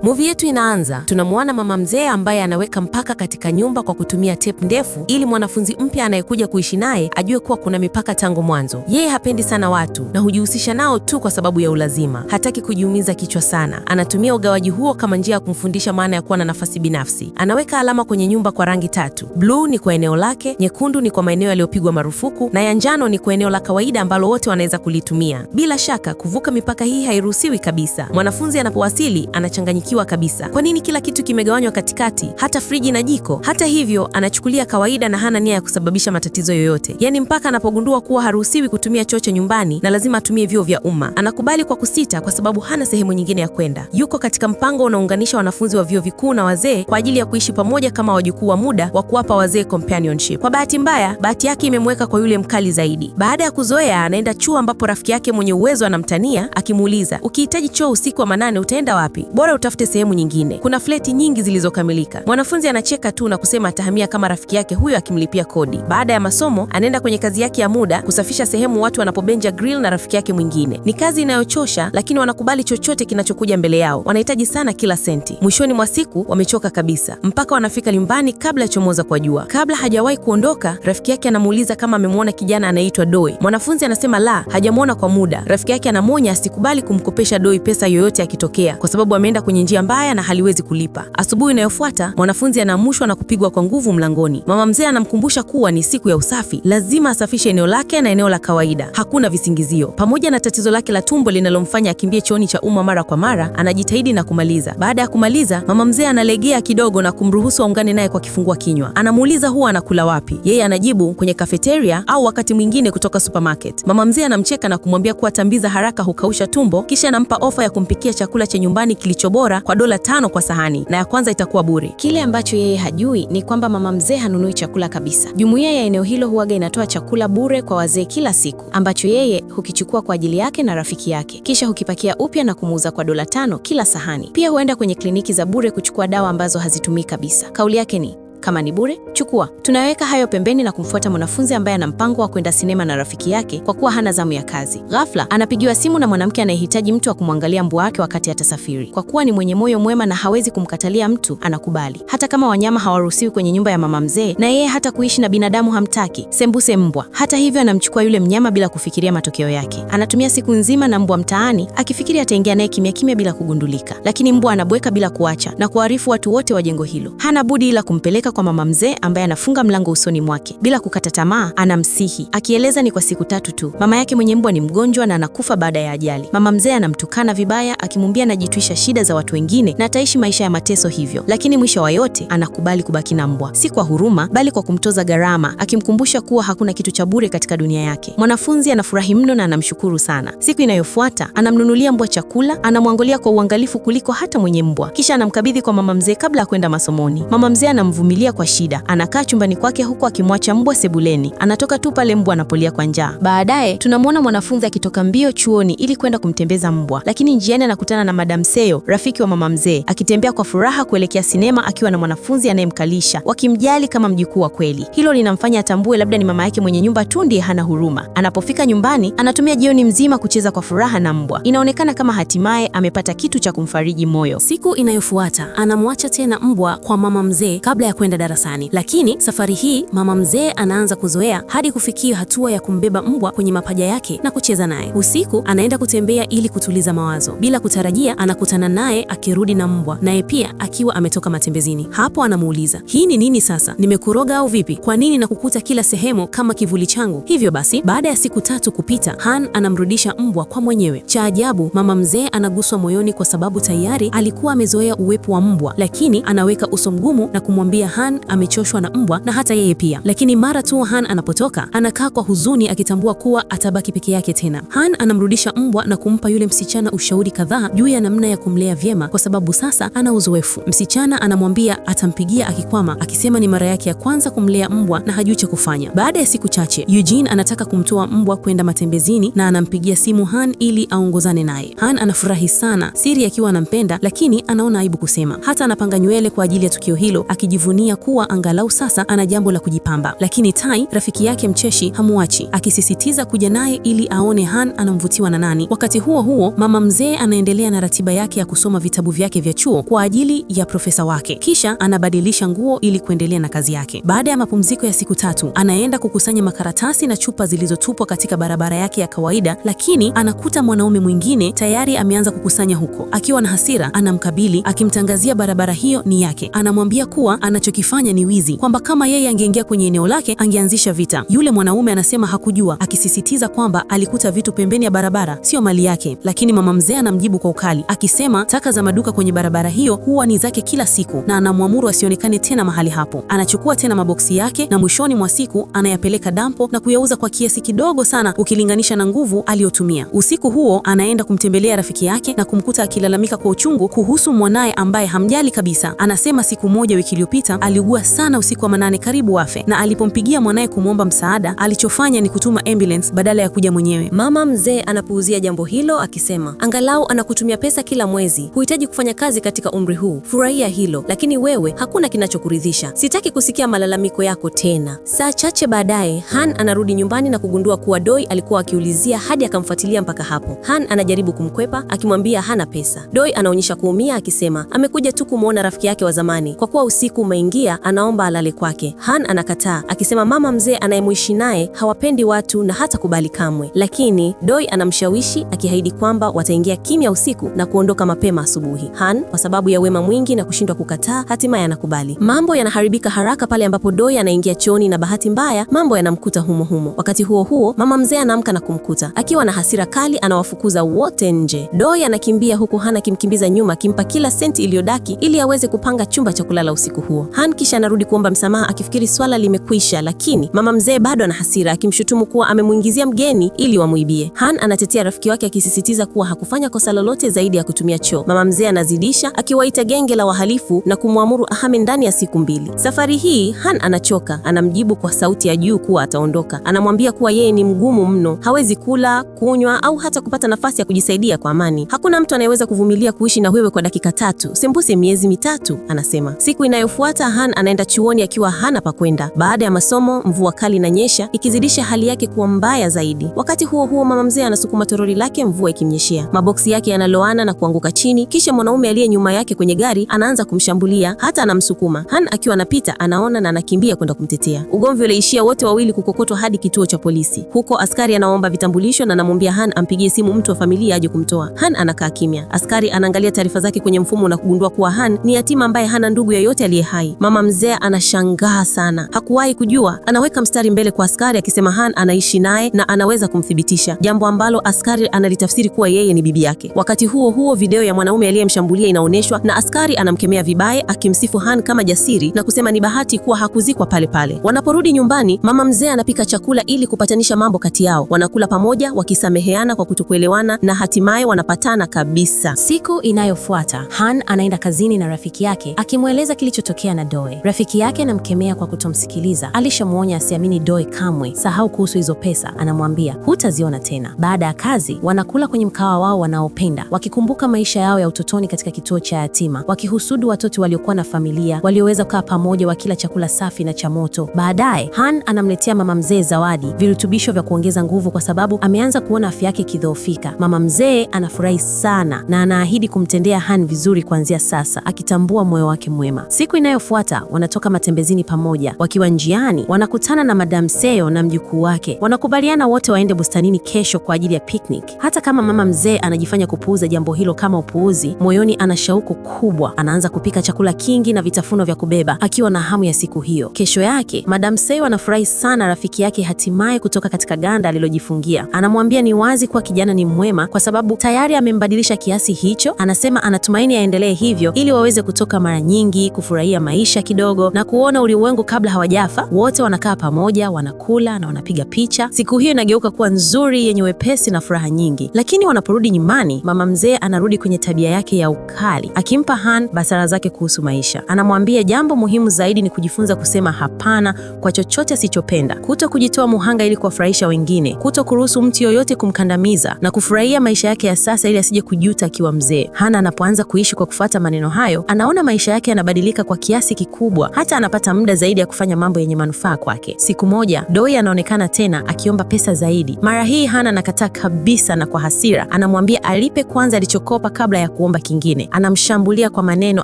Movie yetu inaanza. Tunamwona mama mzee ambaye anaweka mpaka katika nyumba kwa kutumia tape ndefu ili mwanafunzi mpya anayekuja kuishi naye ajue kuwa kuna mipaka tangu mwanzo. Yeye hapendi sana watu na hujihusisha nao tu kwa sababu ya ulazima. Hataki kujiumiza kichwa sana. Anatumia ugawaji huo kama njia ya kumfundisha maana ya kuwa na nafasi binafsi. Anaweka alama kwenye nyumba kwa rangi 3. Blue ni kwa eneo lake, nyekundu ni kwa maeneo yaliyopigwa marufuku na ya njano ni kwa eneo la kawaida ambalo wote wanaweza kulitumia. Bila shaka, kuvuka mipaka hii hairuhusiwi kabisa. Mwanafunzi anapowasili anachanganyikiwa kabisa. Kwa nini kila kitu kimegawanywa katikati, hata friji na jiko? Hata hivyo, anachukulia kawaida na hana nia ya kusababisha matatizo yoyote. Yaani mpaka anapogundua kuwa haruhusiwi kutumia choo cha nyumbani na lazima atumie vyoo vya umma, anakubali kwa kusita kwa sababu hana sehemu nyingine ya kwenda. Yuko katika mpango unaounganisha wanafunzi wa vyuo vikuu na wazee kwa ajili ya kuishi pamoja kama wajukuu wa muda wa kuwapa wazee companionship. Kwa bahati mbaya, bahati yake imemweka kwa yule mkali zaidi. Baada ya kuzoea, anaenda chuo ambapo rafiki yake mwenye uwezo anamtania akimuuliza, ukihitaji choo usiku wa manane utaenda wapi? Bora utafute sehemu nyingine. Kuna fleti nyingi zilizokamilika. Mwanafunzi anacheka tu na kusema atahamia kama rafiki yake huyo akimlipia kodi. Baada ya masomo, anaenda kwenye kazi yake ya muda kusafisha sehemu watu wanapobenja grill na rafiki yake mwingine. Ni kazi inayochosha, lakini wanakubali chochote kinachokuja mbele yao. Wanahitaji sana kila senti. Mwishoni mwa siku wamechoka kabisa, mpaka wanafika nyumbani kabla ya chomoza kwa jua. Kabla hajawahi kuondoka, rafiki yake anamuuliza kama amemwona kijana anaitwa Doi. Mwanafunzi anasema la, hajamwona kwa muda. Rafiki yake anamuonya asikubali kumkopesha Doi pesa yoyote akitokea, kwa sababu ameenda kwenye njia mbaya na haliwezi kulipa. Asubuhi inayofuata, mwanafunzi anaamushwa na kupigwa kwa nguvu mlangoni. Mama mzee anamkumbusha kuwa ni siku ya usafi, lazima asafishe eneo lake na eneo la kawaida. Hakuna visingizio. Pamoja na tatizo lake la tumbo linalomfanya akimbie chooni cha umma mara kwa mara, anajitahidi na kumaliza. Baada ya kumaliza, mama mzee analegea kidogo na kumruhusu aungane naye kwa kifungua kinywa. Anamuuliza huwa anakula wapi. Yeye anajibu kwenye cafeteria au wakati mwingine kutoka supermarket. Mama mzee anamcheka na kumwambia kuwa tambiza haraka hukausha tumbo, kisha anampa ofa ya kumpikia chakula cha nyumbani kilicho bora kwa $5 kwa sahani, na ya kwanza itakuwa bure. Kile ambacho yeye hajui ni kwamba mama mzee hanunui chakula kabisa. Jumuiya ya eneo hilo huaga inatoa chakula bure kwa wazee kila siku, ambacho yeye hukichukua kwa ajili yake na rafiki yake, kisha hukipakia upya na kumuuza kwa $5 kila sahani. Pia huenda kwenye kliniki za bure kuchukua dawa ambazo hazitumii kabisa. Kauli yake ni, kama ni bure, chukua. Tunaweka hayo pembeni na kumfuata mwanafunzi ambaye ana mpango wa kwenda sinema na rafiki yake kwa kuwa hana zamu ya kazi. Ghafla, anapigiwa simu na mwanamke anayehitaji mtu wa kumwangalia mbwa wake wakati atasafiri. Kwa kuwa ni mwenye moyo mwema na hawezi kumkatalia mtu, anakubali. Hata kama wanyama hawaruhusiwi kwenye nyumba ya mama mzee, na yeye hata kuishi na binadamu hamtaki, sembuse mbwa. Hata hivyo, anamchukua yule mnyama bila kufikiria matokeo yake. Anatumia siku nzima na mbwa mtaani, akifikiri ataingia naye kimya kimya bila kugundulika. Lakini mbwa anabweka bila kuacha na kuarifu watu wote wa jengo hilo. Hana budi ila kumpeleka kwa mama mzee ambaye anafunga mlango usoni mwake. Bila kukata tamaa, anamsihi, akieleza ni kwa siku 3 tu. Mama yake mwenye mbwa ni mgonjwa na anakufa baada ya ajali. Mama mzee anamtukana vibaya, akimwambia anajitwisha shida za watu wengine na ataishi maisha ya mateso hivyo. Lakini mwisho wa yote, anakubali kubaki na mbwa, si kwa huruma, bali kwa kumtoza gharama, akimkumbusha kuwa hakuna kitu cha bure katika dunia yake. Mwanafunzi anafurahi mno na anamshukuru sana. Siku inayofuata, anamnunulia mbwa chakula, anamwangalia kwa uangalifu kuliko hata mwenye mbwa. Kisha anamkabidhi kwa mama mzee kabla ya kwenda masomoni. Mama mzee anamvumilia kwa shida. Anakaa chumbani kwake huku akimwacha mbwa sebuleni. Anatoka tu pale mbwa anapolia kwa njaa. Baadaye tunamwona mwanafunzi akitoka mbio chuoni ili kwenda kumtembeza mbwa, lakini njiani anakutana na Madam Seyo, rafiki wa mama mzee, akitembea kwa furaha kuelekea sinema akiwa na mwanafunzi anayemkalisha, wakimjali kama mjukuu wa kweli. Hilo linamfanya atambue labda ni mama yake mwenye nyumba tu ndiye hana huruma. Anapofika nyumbani, anatumia jioni mzima kucheza kwa furaha na mbwa. Inaonekana kama hatimaye amepata kitu cha kumfariji moyo. Siku inayofuata, anamwacha tena mbwa kwa mama mzee kabla ya kwenda darasani. Lakini safari hii mama mzee anaanza kuzoea hadi kufikia hatua ya kumbeba mbwa kwenye mapaja yake na kucheza naye. Usiku anaenda kutembea ili kutuliza mawazo. Bila kutarajia anakutana naye akirudi na mbwa, naye pia akiwa ametoka matembezini. Hapo anamuuliza, hii ni nini sasa? Nimekuroga au vipi? Kwa nini nakukuta kila sehemu kama kivuli changu? Hivyo basi, baada ya siku 3 kupita, Han anamrudisha mbwa kwa mwenyewe. Cha ajabu, mama mzee anaguswa moyoni kwa sababu tayari alikuwa amezoea uwepo wa mbwa, lakini anaweka uso mgumu na kumwambia Han amechoshwa na mbwa na hata yeye pia. Lakini mara tu Han anapotoka, anakaa kwa huzuni akitambua kuwa atabaki peke yake tena. Han anamrudisha mbwa na kumpa yule msichana ushauri kadhaa juu ya namna ya kumlea vyema kwa sababu sasa ana uzoefu. Msichana anamwambia atampigia akikwama, akisema ni mara yake ya kwanza kumlea mbwa na hajui cha kufanya. Baada ya siku chache, Eugene anataka kumtoa mbwa kwenda matembezini na anampigia simu Han ili aongozane naye. Han anafurahi sana, siri akiwa anampenda, lakini anaona aibu kusema. Hata anapanga nywele kwa ajili ya tukio hilo, akijivunia akidhania kuwa angalau sasa ana jambo la kujipamba. Lakini Tai, rafiki yake mcheshi, hamuachi, akisisitiza kuja naye ili aone Han anamvutiwa na nani. Wakati huo huo, mama mzee anaendelea na ratiba yake ya kusoma vitabu vyake vya chuo kwa ajili ya profesa wake. Kisha anabadilisha nguo ili kuendelea na kazi yake. Baada ya mapumziko ya siku 3, anaenda kukusanya makaratasi na chupa zilizotupwa katika barabara yake ya kawaida, lakini anakuta mwanaume mwingine tayari ameanza kukusanya huko. Akiwa na hasira, anamkabili akimtangazia barabara hiyo ni yake. Anamwambia kuwa anachokifanya ni wizi, kwamba kama yeye angeingia kwenye eneo lake angeanzisha vita. Yule mwanaume anasema hakujua, akisisitiza kwamba alikuta vitu pembeni ya barabara, sio mali yake. Lakini mama mzee anamjibu kwa ukali, akisema taka za maduka kwenye barabara hiyo huwa ni zake kila siku, na anamwamuru asionekane tena mahali hapo. Anachukua tena maboksi yake na mwishoni mwa siku anayapeleka dampo na kuyauza kwa kiasi kidogo sana ukilinganisha na nguvu aliyotumia. Usiku huo anaenda kumtembelea rafiki yake na kumkuta akilalamika kwa uchungu kuhusu mwanaye ambaye hamjali kabisa. Anasema siku moja wiki iliyopita aliugua sana usiku wa manane karibu afe, na alipompigia mwanaye kumwomba msaada, alichofanya ni kutuma ambulance badala ya kuja mwenyewe. Mama mzee anapuuzia jambo hilo akisema, angalau anakutumia pesa kila mwezi, huhitaji kufanya kazi katika umri huu, furahia hilo, lakini wewe hakuna kinachokuridhisha. Sitaki kusikia malalamiko yako tena. Saa chache baadaye, Han anarudi nyumbani na kugundua kuwa Doi alikuwa akiulizia hadi akamfuatilia mpaka hapo. Han anajaribu kumkwepa akimwambia hana pesa. Doi anaonyesha kuumia akisema amekuja tu kumuona rafiki yake wa zamani, kwa kuwa usiku umeingia anaomba alale kwake. Han anakataa akisema mama mzee anayemuishi naye hawapendi watu na hata kubali kamwe, lakini Doi anamshawishi akiahidi kwamba wataingia kimya usiku na kuondoka mapema asubuhi. Han, kwa sababu ya wema mwingi na kushindwa kukataa, hatimaye anakubali. Mambo yanaharibika haraka pale ambapo Doi anaingia chooni na bahati mbaya mambo yanamkuta humo humo. Wakati huo huo, mama mzee anaamka na kumkuta akiwa na hasira kali, anawafukuza wote nje. Doi anakimbia huku Han akimkimbiza nyuma, akimpa kila senti iliyodaki ili aweze kupanga chumba cha kulala usiku huo. Han kisha anarudi kuomba msamaha akifikiri swala limekwisha, lakini mama mzee bado ana hasira, akimshutumu kuwa amemuingizia mgeni ili wamuibie. Han anatetea rafiki wake akisisitiza kuwa hakufanya kosa lolote zaidi ya kutumia choo. Mama mzee anazidisha akiwaita genge la wahalifu na kumwamuru ahame ndani ya siku 2. Safari hii Han anachoka, anamjibu kwa sauti ya juu kuwa ataondoka. Anamwambia kuwa yeye ni mgumu mno, hawezi kula, kunywa au hata kupata nafasi ya kujisaidia kwa amani. Hakuna mtu anayeweza kuvumilia kuishi na wewe kwa dakika 3, sembuse miezi 3, anasema. Siku inayofuata Han anaenda chuoni akiwa hana pa kwenda. Baada ya masomo, mvua kali inanyesha ikizidisha hali yake kuwa mbaya zaidi. Wakati huo huo, mama mzee anasukuma toroli lake, mvua ikimnyeshea. Maboksi yake yanaloana na kuanguka chini, kisha mwanaume aliye nyuma yake kwenye gari anaanza kumshambulia, hata anamsukuma. Han akiwa anapita anaona na anakimbia kwenda kumtetea. Ugomvi uliishia wote wawili kukokotwa hadi kituo cha polisi. Huko askari anaomba vitambulisho na anamwambia Han ampigie simu mtu wa familia aje kumtoa. Han anakaa kimya. Askari anaangalia taarifa zake kwenye mfumo na kugundua kuwa Han ni yatima ambaye hana ndugu yoyote aliye hai. Mama mzee anashangaa sana, hakuwahi kujua. Anaweka mstari mbele kwa askari akisema Han anaishi naye na anaweza kumthibitisha, jambo ambalo askari analitafsiri kuwa yeye ni bibi yake. Wakati huo huo, video ya mwanaume aliyemshambulia inaonyeshwa na askari anamkemea vibaya, akimsifu Han kama jasiri na kusema ni bahati kuwa hakuzikwa pale pale. Wanaporudi nyumbani, mama mzee anapika chakula ili kupatanisha mambo kati yao. Wanakula pamoja wakisameheana kwa kutokuelewana na hatimaye wanapatana kabisa. Siku inayofuata, Han anaenda kazini na rafiki yake akimweleza kilichotokea na Doi. Rafiki yake anamkemea kwa kutomsikiliza. Alishamuonya asiamini Doi kamwe. Sahau kuhusu hizo pesa, anamwambia hutaziona tena. Baada ya kazi, wanakula kwenye mkawa wao wanaopenda, wakikumbuka maisha yao ya utotoni katika kituo cha yatima, wakihusudu watoto waliokuwa na familia, walioweza kukaa pamoja wakila chakula safi na cha moto. Baadaye, Han anamletea mama mzee zawadi, virutubisho vya kuongeza nguvu kwa sababu ameanza kuona afya yake ikidhoofika. Mama mzee anafurahi sana na anaahidi kumtendea Han vizuri kuanzia sasa, akitambua moyo wake mwema. Siku inayofuata, wanatoka matembezini pamoja. Wakiwa njiani, wanakutana na Madam Seo na mjukuu wake. Wanakubaliana wote waende bustanini kesho kwa ajili ya picnic. Hata kama mama mzee anajifanya kupuuza jambo hilo kama upuuzi, moyoni ana shauku kubwa. Anaanza kupika chakula kingi na vitafuno vya kubeba, akiwa na hamu ya siku hiyo. Kesho yake, Madam Seo anafurahi sana rafiki yake hatimaye kutoka katika ganda alilojifungia. Anamwambia ni wazi kuwa kijana ni mwema kwa sababu tayari amembadilisha kiasi hicho. Anasema anatumaini aendelee hivyo ili waweze kutoka mara nyingi, kufurahia maisha kidogo na kuona ulimwengu kabla hawajafa. Wote wanakaa pamoja, wanakula na wanapiga picha. Siku hiyo inageuka kuwa nzuri, yenye wepesi na furaha nyingi. Lakini wanaporudi nyumbani, mama mzee anarudi kwenye tabia yake ya ukali, akimpa Han basara zake kuhusu maisha. Anamwambia jambo muhimu zaidi ni kujifunza kusema hapana kwa chochote asichopenda, kuto kujitoa muhanga ili kuwafurahisha wengine, kuto kuruhusu mtu yoyote kumkandamiza na kufurahia maisha yake ya sasa ili asije kujuta akiwa mzee. Han anapoanza kuishi kwa kufuata maneno hayo, anaona maisha yake yanabadilika kwa kiasi kikubwa, hata anapata muda zaidi ya kufanya mambo yenye manufaa kwake. Siku moja, Doi anaonekana tena akiomba pesa zaidi. Mara hii Han anakataa kabisa, na kwa hasira anamwambia alipe kwanza alichokopa kabla ya kuomba kingine. Anamshambulia kwa maneno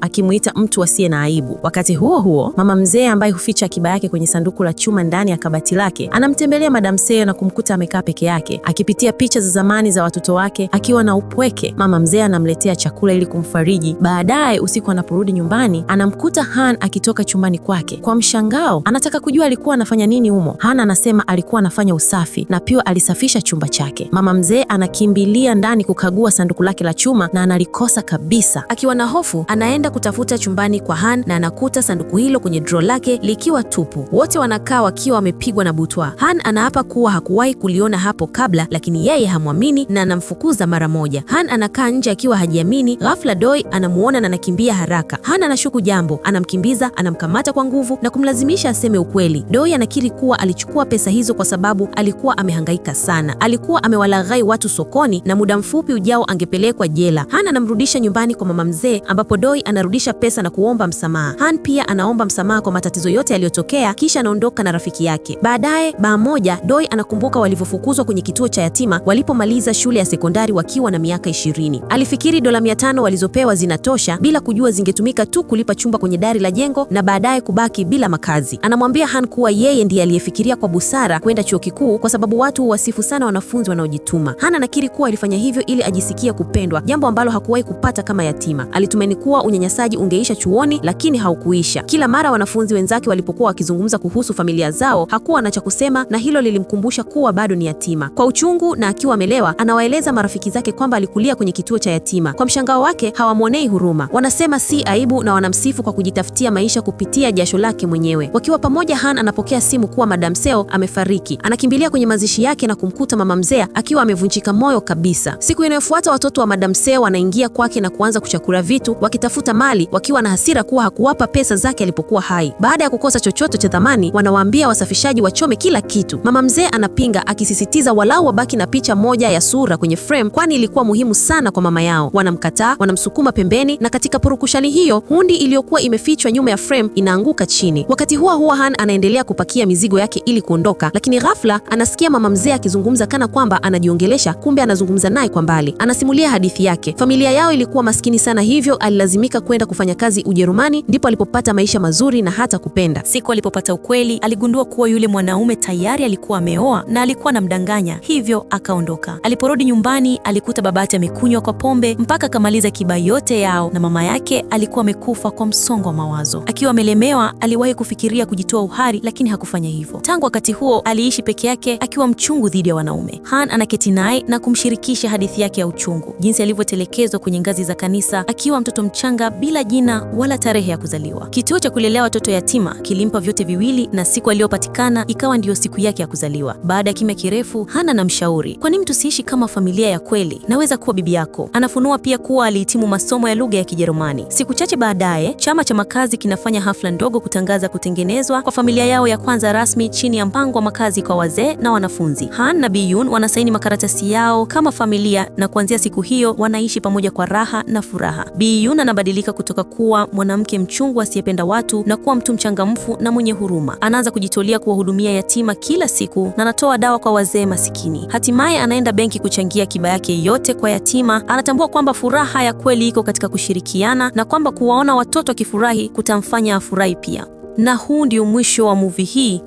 akimuita mtu asiye na aibu. Wakati huo huo, mama mzee ambaye huficha akiba yake kwenye sanduku la chuma ndani ya kabati lake anamtembelea Madam Seo na kumkuta amekaa peke yake akipitia picha za zamani za watoto wake akiwa na upweke. Mama mzee anamletea chakula ili kumfariji. Baadaye usiku anaporudi nyumbani anamkuta Han akitoka chumbani kwake. Kwa mshangao anataka kujua alikuwa anafanya nini humo. Han anasema alikuwa anafanya usafi na pia alisafisha chumba chake. Mama mzee anakimbilia ndani kukagua sanduku lake la chuma na analikosa kabisa. Akiwa na hofu anaenda kutafuta chumbani kwa Han na anakuta sanduku hilo kwenye draw lake likiwa tupu. Wote wanakaa wakiwa wamepigwa na butwa. Han anaapa kuwa hakuwahi kuliona hapo kabla, lakini yeye hamwamini na anamfukuza mara moja. Han anakaa nje akiwa hajiamini. Ghafla Doi anamuona na anakimbia haraka. Han anashuku jambo, anamkimbiza, anamkamata kwa nguvu na kumlazimisha aseme ukweli. Doi anakiri kuwa alichukua pesa hizo kwa sababu alikuwa amehangaika sana. Alikuwa amewalaghai watu sokoni na muda mfupi ujao angepelekwa jela. Han anamrudisha nyumbani kwa mama mzee ambapo Doi anarudisha pesa na kuomba msamaha. Han pia anaomba msamaha kwa matatizo yote yaliyotokea kisha anaondoka na rafiki yake. Baadaye baa moja Doi anakumbuka walivyofukuzwa kwenye kituo cha yatima walipomaliza shule ya sekondari wakiwa na miaka 20. Alifikiri dola 500 walizopewa zinatosha bila kujua zingetumika tu kulipa chumba kwenye dari la jengo na baadaye kubaki bila makazi. Anamwambia Han kuwa yeye ndiye aliyefikiria kwa busara kwenda chuo kikuu kwa sababu watu huwasifu sana wanafunzi wanaojituma. Han anakiri kuwa alifanya hivyo ili ajisikie kupendwa, jambo ambalo hakuwahi kupata kama yatima. Alitumaini kuwa unyanyasaji ungeisha chuoni, lakini haukuisha. Kila mara wanafunzi wenzake walipokuwa wakizungumza kuhusu familia zao, hakuwa na cha kusema na hilo lilimkumbusha kuwa bado ni yatima. Kwa uchungu na akiwa amelewa, anawaeleza marafiki zake kwamba alikulia kwenye kituo cha yatima. Kwa mshangao wake, hawamwonei huruma. Wanasema si aibu na wanamsifu kwa kujitafutia maisha kupitia jasho lake mwenyewe. Wakiwa pamoja, Han anapokea simu kuwa Madam Seo amefariki. Anakimbilia kwenye mazishi yake na kumkuta mama mzee akiwa amevunjika moyo kabisa. Siku inayofuata watoto wa Madam Seo wanaingia kwake na kuanza kuchakura vitu wakitafuta mali, wakiwa na hasira kuwa hakuwapa pesa zake alipokuwa hai. Baada ya kukosa chochote cha thamani, wanawaambia wasafishaji wachome kila kitu. Mama mzee anapinga akisisitiza walau wabaki na picha moja ya sura kwenye frame, kwani ilikuwa muhimu sana kwa mama yao. Wanamkataa, wanamsukuma pembeni, na katika purukushani hiyo hundi iliyokuwa imefichwa nyuma ya frame inaanguka chini. Wakati huo Han anaendelea kupakia mizigo yake ili kuondoka, lakini ghafla anasikia mama mzee akizungumza kana kwamba anajiongelesha, kumbe anazungumza naye kwa mbali. Anasimulia hadithi yake. Familia yao ilikuwa maskini sana, hivyo alilazimika kwenda kufanya kazi Ujerumani, ndipo alipopata maisha mazuri na hata kupenda. Siku alipopata ukweli, aligundua kuwa yule mwanaume tayari alikuwa ameoa na alikuwa anamdanganya, hivyo akaondoka. Aliporudi nyumbani, alikuta babake amekunywa kwa pombe mpaka akamaliza kiba yote yao, na mama yake alikuwa amekufa kwa msongo wa mawazo. Akiwa amelemewa, aliwahi kufikiria kujitoa uhai, lakini hakufanya hivyo. Tangu wakati huo aliishi peke yake akiwa mchungu dhidi ya wanaume. Han anaketi naye na kumshirikisha hadithi yake ya uchungu, jinsi alivyotelekezwa kwenye ngazi za kanisa akiwa mtoto mchanga bila jina wala tarehe ya kuzaliwa. Kituo cha kulelea watoto yatima kilimpa vyote viwili, na siku aliyopatikana ikawa ndiyo siku yake ya kuzaliwa. Baada ya kimya kirefu, Han anamshauri, kwa nini tusiishi kama familia ya kweli? Naweza kuwa bibi yako. Anafunua pia kuwa alihitimu masomo ya lugha ya Kijerumani. Siku chache baadaye, chama cha makazi kinafanya hafla ndogo kutangaza kutengenezwa kwa familia yao ya kwanza rasmi chini ya mpango wa makazi kwa wazee na wanafunzi. Han na Bi Yun wanasaini makaratasi yao kama familia, na kuanzia siku hiyo wanaishi pamoja kwa raha na furaha. Bi Yun anabadilika kutoka kuwa mwanamke mchungu asiyependa watu na kuwa mtu mchangamfu na mwenye huruma. Anaanza kujitolea kuwahudumia yatima kila siku na anatoa dawa kwa wazee masikini. Hatimaye anaenda benki kuchangia akiba yake yote kwa yatima. Anatambua kwamba furaha ya kweli iko katika kushirikiana na kwamba kuwaona watoto wakifurahi kutamfanya afurahi pia. Na huu ndio mwisho wa movie hii.